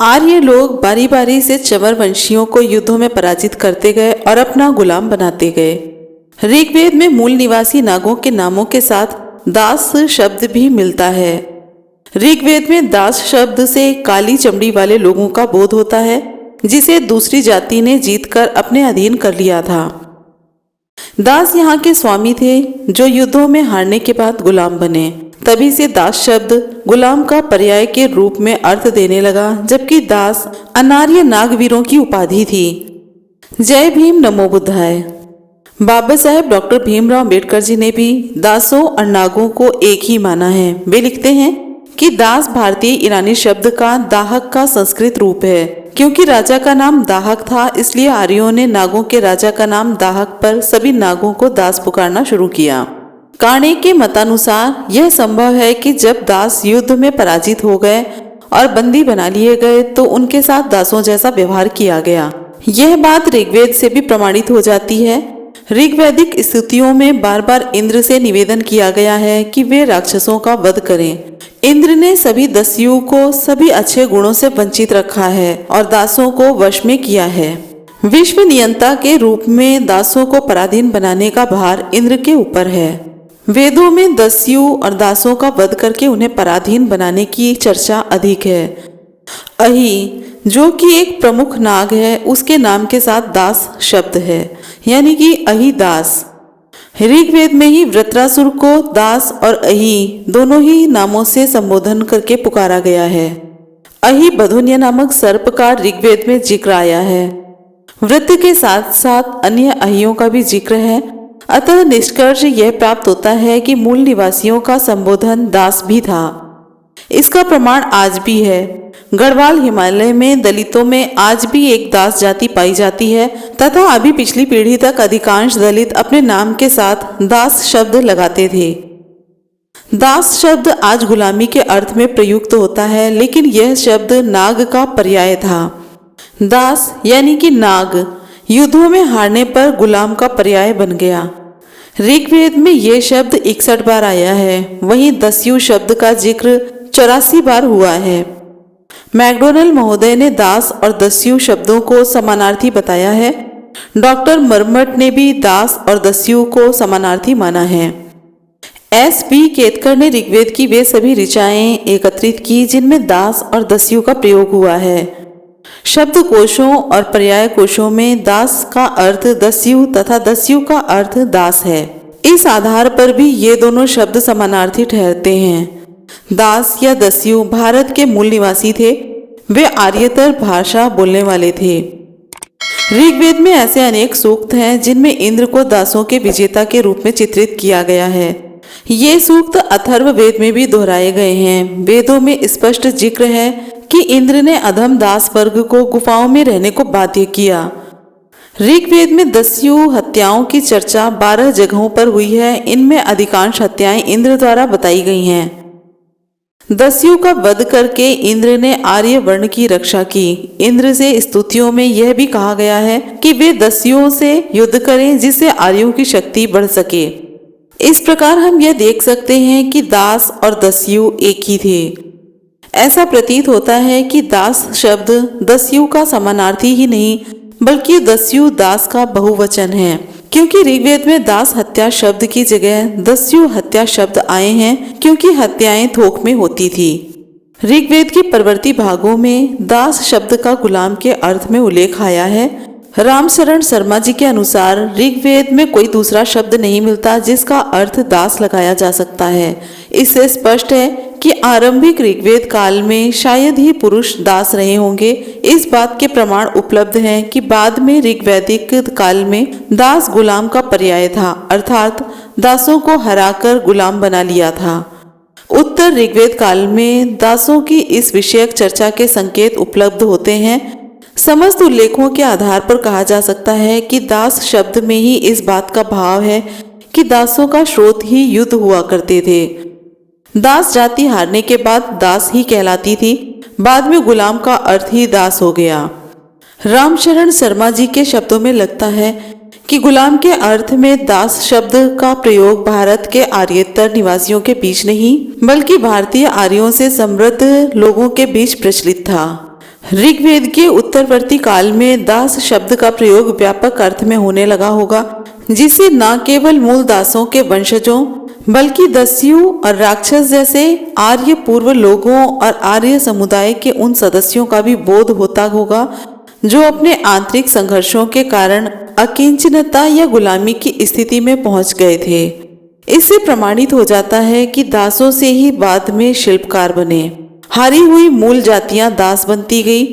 आर्य लोग बारी बारी से चंवर वंशियों को युद्धों में पराजित करते गए और अपना गुलाम बनाते गए। ऋग्वेद में मूल निवासी नागों के नामों के साथ दास शब्द भी मिलता है। ऋग्वेद में दास शब्द से काली चमड़ी वाले लोगों का बोध होता है, जिसे दूसरी जाति ने जीतकर अपने अधीन कर लिया था। दास यहाँ के स्वामी थे जो युद्धों में हारने के बाद गुलाम बने। तभी से दास शब्द गुलाम का पर्याय के रूप में अर्थ देने लगा, जबकि दास अनार्य नागवीरों की उपाधि थी। जय भीम, नमो बुद्धाय। बाबा साहेब डॉक्टर भीमराव अंबेडकर जी ने भी दासों और नागों को एक ही माना है। वे लिखते हैं कि दास भारतीय ईरानी शब्द का दाहक का संस्कृत रूप है। क्योंकि राजा का नाम दाहक था, इसलिए आर्यों ने नागों के राजा का नाम दाहक पर सभी नागों को दास पुकारना शुरू किया। काणे के मतानुसार यह संभव है कि जब दास युद्ध में पराजित हो गए और बंदी बना लिए गए तो उनके साथ दासों जैसा व्यवहार किया गया। यह बात ऋग्वेद से भी प्रमाणित हो जाती है। ऋग्वैदिक स्तुतियों में बार बार इंद्र से निवेदन किया गया है कि वे राक्षसों का वध करें। इंद्र ने सभी दस्युओं को सभी अच्छे गुणों से वंचित रखा है और दासों को वश में किया है। विश्व नियंता के रूप में दासों को पराधीन बनाने का भार इंद्र के ऊपर है। वेदों में दस्यु और दासों का वध करके उन्हें पराधीन बनाने की चर्चा अधिक है। अहि, जो कि एक प्रमुख नाग है, उसके नाम के साथ दास शब्द है, यानी कि अहि दास। ऋग्वेद में ही वृत्रासुर को दास और अहि दोनों ही नामों से संबोधन करके पुकारा गया है। अहि बधुन्य नामक सर्प का ऋग्वेद में जिक्र आया है। वृत्र के साथ साथ अन्य अहियों का भी जिक्र है। अतः निष्कर्ष यह प्राप्त होता है कि मूल निवासियों का संबोधन दास भी था। इसका प्रमाण आज भी है। गढ़वाल हिमालय में दलितों में आज भी एक दास जाति पाई जाती है तथा अभी पिछली पीढ़ी तक अधिकांश दलित अपने नाम के साथ दास शब्द लगाते थे। दास शब्द आज गुलामी के अर्थ में प्रयुक्त होता है, लेकिन यह शब्द नाग का पर्याय था। दास यानी कि नाग युद्धों में हारने पर गुलाम का पर्याय बन गया। ऋग्वेद में यह शब्द 61 बार आया है। वहीं दस्यु शब्द का जिक्र 84 बार हुआ है। मैकडोनल महोदय ने दास और दस्यु शब्दों को समानार्थी बताया है। डॉक्टर मरमट ने भी दास और दस्यु को समानार्थी माना है। S.B. केतकर ने ऋग्वेद की वे सभी ऋचाएं एकत्रित की जिनमें दास और दस्यु का प्रयोग हुआ है। शब्द कोशों और पर्याय कोशों में दास का अर्थ दस्यु तथा दस्यु का अर्थ दास है। इस आधार पर भी ये दोनों शब्द समानार्थी ठहरते हैं। दास या दस्यु भारत के मूल निवासी थे। वे आर्यतर भाषा बोलने वाले थे। ऋग्वेद में ऐसे अनेक सूक्त हैं जिनमें इंद्र को दासों के विजेता के रूप में चित्रित किया गया है। ये सूक्त अथर्व वेद में भी दोहराए गए हैं। वेदों में स्पष्ट जिक्र है कि इंद्र ने अधम दास वर्ग को गुफाओं में रहने को बाध्य किया। ऋग्वेद में दस्यु हत्याओं की चर्चा 12 जगहों पर हुई है। इनमें अधिकांश हत्याएं इंद्र द्वारा बताई गई हैं। दस्यु का वध करके इंद्र ने आर्य वर्ण की रक्षा की। इंद्र से स्तुतियों में यह भी कहा गया है कि वे दस्युओं से युद्ध करें जिससे आर्यों की शक्ति बढ़ सके। इस प्रकार हम यह देख सकते हैं कि दास और दस्यु एक ही थे। ऐसा प्रतीत होता है कि दास शब्द दस्यु का समानार्थी ही नहीं बल्कि दस्यु दास का बहुवचन है, क्योंकि ऋग्वेद में दास हत्या शब्द की जगह दस्यु हत्या शब्द आए हैं, क्योंकि हत्याएं थोक में होती थी। ऋग्वेद के परवर्ती भागों में दास शब्द का गुलाम के अर्थ में उल्लेख आया है। रामशरण शर्मा जी के अनुसार ऋग्वेद में कोई दूसरा शब्द नहीं मिलता जिसका अर्थ दास लगाया जा सकता है। इससे स्पष्ट है कि आरंभिक ऋग्वेद काल में शायद ही पुरुष दास रहे होंगे। इस बात के प्रमाण उपलब्ध हैं कि बाद में ऋग्वैदिक काल में दास गुलाम का पर्याय था, अर्थात दासों को हराकर गुलाम बना लिया था। उत्तर ऋग्वेद काल में दासों की इस विषयक चर्चा के संकेत उपलब्ध होते हैं। समस्त उल्लेखों के आधार पर कहा जा सकता है कि दास शब्द में ही इस बात का भाव है कि दासों का स्रोत ही युद्ध हुआ करते थे। दास जाति हारने के बाद दास ही कहलाती थी। बाद में गुलाम का अर्थ ही दास हो गया। रामशरण शर्मा जी के शब्दों में लगता है कि गुलाम के अर्थ में दास शब्द का प्रयोग भारत के आर्येतर निवासियों के बीच नहीं बल्कि भारतीय आर्यों से समृद्ध लोगों के बीच प्रचलित था। ऋग्वेद के उत्तरवर्ती काल में दास शब्द का प्रयोग व्यापक अर्थ में होने लगा होगा, जिसे न केवल मूल दासों के वंशजों बल्कि दस्यु और राक्षस जैसे आर्य पूर्व लोगों और आर्य समुदाय के उन सदस्यों का भी बोध होता होगा जो अपने आंतरिक संघर्षों के कारण अकिंचनता या गुलामी की स्थिति में पहुंच गए थे। इससे प्रमाणित हो जाता है कि दासों से ही बाद में शिल्पकार बने। हारी हुई मूल जातियां दास बनती गई।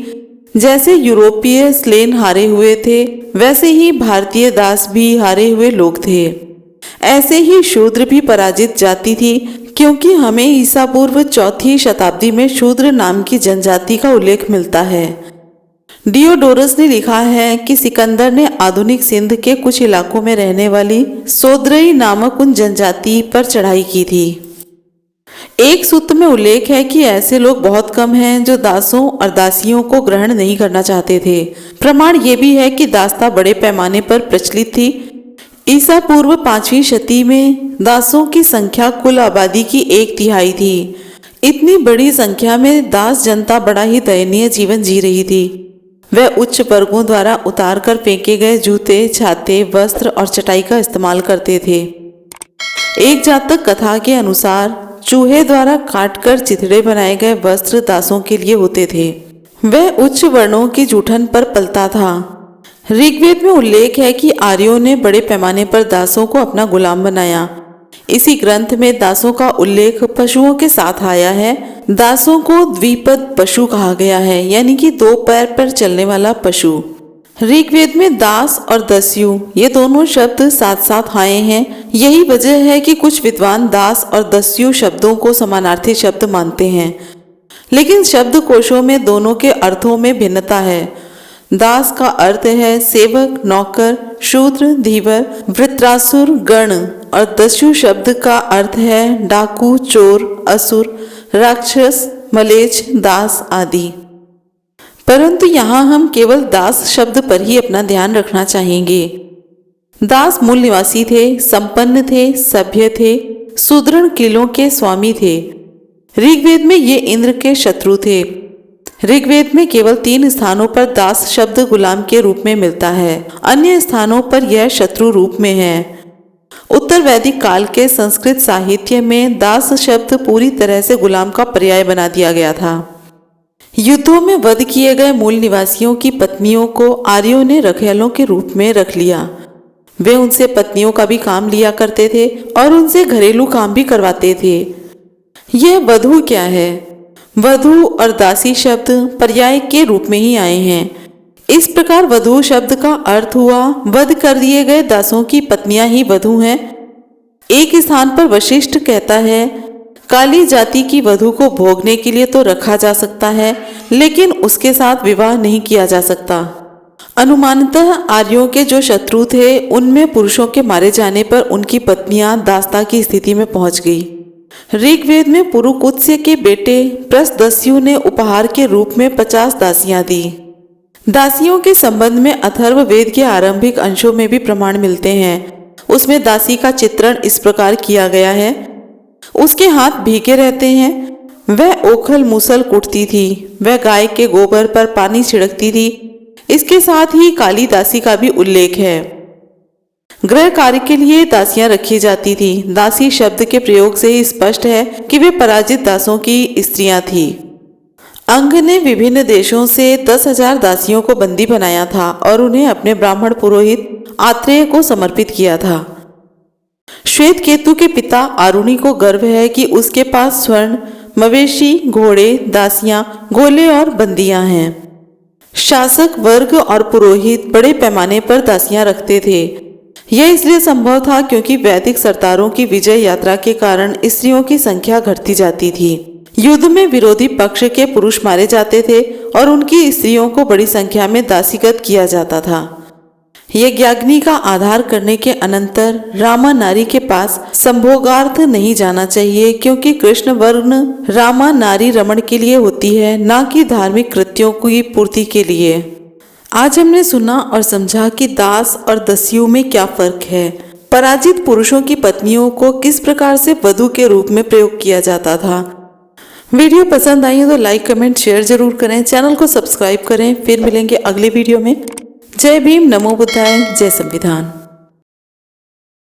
जैसे यूरोपीय स्लेन हारे हुए थे, वैसे ही भारतीय दास भी हारे हुए लोग थे। ऐसे ही शूद्र भी पराजित जाति थी, क्योंकि हमें ईसा पूर्व 4वीं शताब्दी में शूद्र नाम की जनजाति का उल्लेख मिलता है। डियोडोरस ने लिखा है कि सिकंदर ने आधुनिक सिंध के कुछ इलाकों में रहने वाली सोद्रई नामक उन जनजाति पर चढ़ाई की थी। एक सूत्र में उल्लेख है कि ऐसे लोग बहुत कम हैं जो दासों और दासियों को ग्रहण नहीं करना चाहते थे। प्रमाण ये भी है कि दासता बड़े पैमाने पर प्रचलित थी। ईसा पूर्व 5वीं शती में दासों की संख्या कुल आबादी की 1/3 थी। इतनी बड़ी संख्या में दास जनता बड़ा ही दयनीय जीवन जी रही थी। वह उच्च वर्गों द्वारा उतार कर फेंके गए जूते, छाते, वस्त्र और चटाई का इस्तेमाल करते थे। एक जातक कथा के अनुसार चूहे द्वारा काटकर चिथड़े बनाए गए वस्त्र दासों के लिए होते थे। वह उच्च वर्णों की जूठन पर पलता था। ऋग्वेद में उल्लेख है कि आर्यों ने बड़े पैमाने पर दासों को अपना गुलाम बनाया। इसी ग्रंथ में दासों का उल्लेख पशुओं के साथ आया है। दासों को द्विपद पशु कहा गया है, यानी कि 2 पैर पर चलने वाला पशु। ऋग्वेद में दास और दस्यु ये दोनों शब्द साथ साथ आए हैं। यही वजह है कि कुछ विद्वान दास और दस्यु शब्दों को समानार्थी शब्द मानते हैं, लेकिन शब्दकोशों में दोनों के अर्थों में भिन्नता है। दास का अर्थ है सेवक, नौकर, शूद्र, धीवर, वृत्रासुर, गण, और दस्यु शब्द का अर्थ है डाकू, चोर, असुर, राक्षस, मलेच्छ, दास आदि। परंतु यहाँ हम केवल दास शब्द पर ही अपना ध्यान रखना चाहेंगे। दास मूल निवासी थे, संपन्न थे, सभ्य थे, सुदृढ़ किलों के स्वामी थे। ऋग्वेद में ये इंद्र के शत्रु थे। ऋग्वेद में केवल 3 स्थानों पर दास शब्द गुलाम के रूप में मिलता है, अन्य स्थानों पर यह शत्रु रूप में है। उत्तर वैदिक काल के संस्कृत साहित्य में दास शब्द पूरी तरह से गुलाम का पर्याय बना दिया गया था। युद्धों में वध किए गए मूल निवासियों की पत्नियों को आर्यों ने रखैलों के रूप में रख लिया। वे उनसे पत्नियों का भी काम लिया करते थे और उनसे घरेलू काम भी करवाते थे। यह वधू क्या है? वधू और दासी शब्द पर्याय के रूप में ही आए हैं। इस प्रकार वधू शब्द का अर्थ हुआ वध कर दिए गए दासों की पत्नियां ही वधू हैं। एक स्थान पर वशिष्ठ कहता है, काली जाति की वधू को भोगने के लिए तो रखा जा सकता है, लेकिन उसके साथ विवाह नहीं किया जा सकता। अनुमानतः आर्यों के जो शत्रु थे, उनमें पुरुषों के मारे जाने पर उनकी पत्नियां दासता की स्थिति में पहुंच गई। ऋग्वेद में पुरुकुत्स्य के बेटे प्रसदस्यु ने उपहार के रूप में 50 दासियां दी। दासियों के संबंध में अथर्व वेद के आरंभिक अंशों में भी प्रमाण मिलते हैं। उसमें दासी का चित्रण इस प्रकार किया गया है। उसके हाथ भीगे रहते हैं, वह ओखल मूसल कुटती थी, वह गाय के गोबर पर पानी छिड़कती थी। इसके साथ ही काली दासी का भी उल्लेख है। गृह कार्य के लिए दासियां रखी जाती थी। दासी शब्द के प्रयोग से ही स्पष्ट है कि वे पराजित दासों की स्त्रियां थी। अंग ने विभिन्न देशों से 10,000 दासियों को बंदी बनाया था और उन्हें अपने ब्राह्मण पुरोहित आत्रेय को समर्पित किया था। श्वेत केतु के पिता आरुणि को गर्व है कि उसके पास स्वर्ण, मवेशी, घोड़े, दासियां, गोले और बंदियां हैं। शासक वर्ग और पुरोहित बड़े पैमाने पर दासियां रखते थे। यह इसलिए संभव था क्योंकि वैदिक सरदारों की विजय यात्रा के कारण स्त्रियों की संख्या घटती जाती थी। युद्ध में विरोधी पक्ष के पुरुष मारे जाते थे और उनकी स्त्रियों को बड़ी संख्या में दासीगत किया जाता था। यज्ञाग्नि का आधार करने के अनंतर रामा नारी के पास संभोगार्थ नहीं जाना चाहिए, क्योंकि कृष्ण वर्ण रामा नारी रमण के लिए होती है, न कि धार्मिक कृत्यों की पूर्ति के लिए। आज हमने सुना और समझा कि दास और दस्यु में क्या फर्क है। पराजित पुरुषों की पत्नियों को किस प्रकार से वधू के रूप में प्रयोग किया जाता था। वीडियो पसंद आई हो तो लाइक कमेंट शेयर जरूर करें, चैनल को सब्सक्राइब करें। फिर मिलेंगे अगली वीडियो में। जय भीम, नमो बुद्धाय, जय संविधान।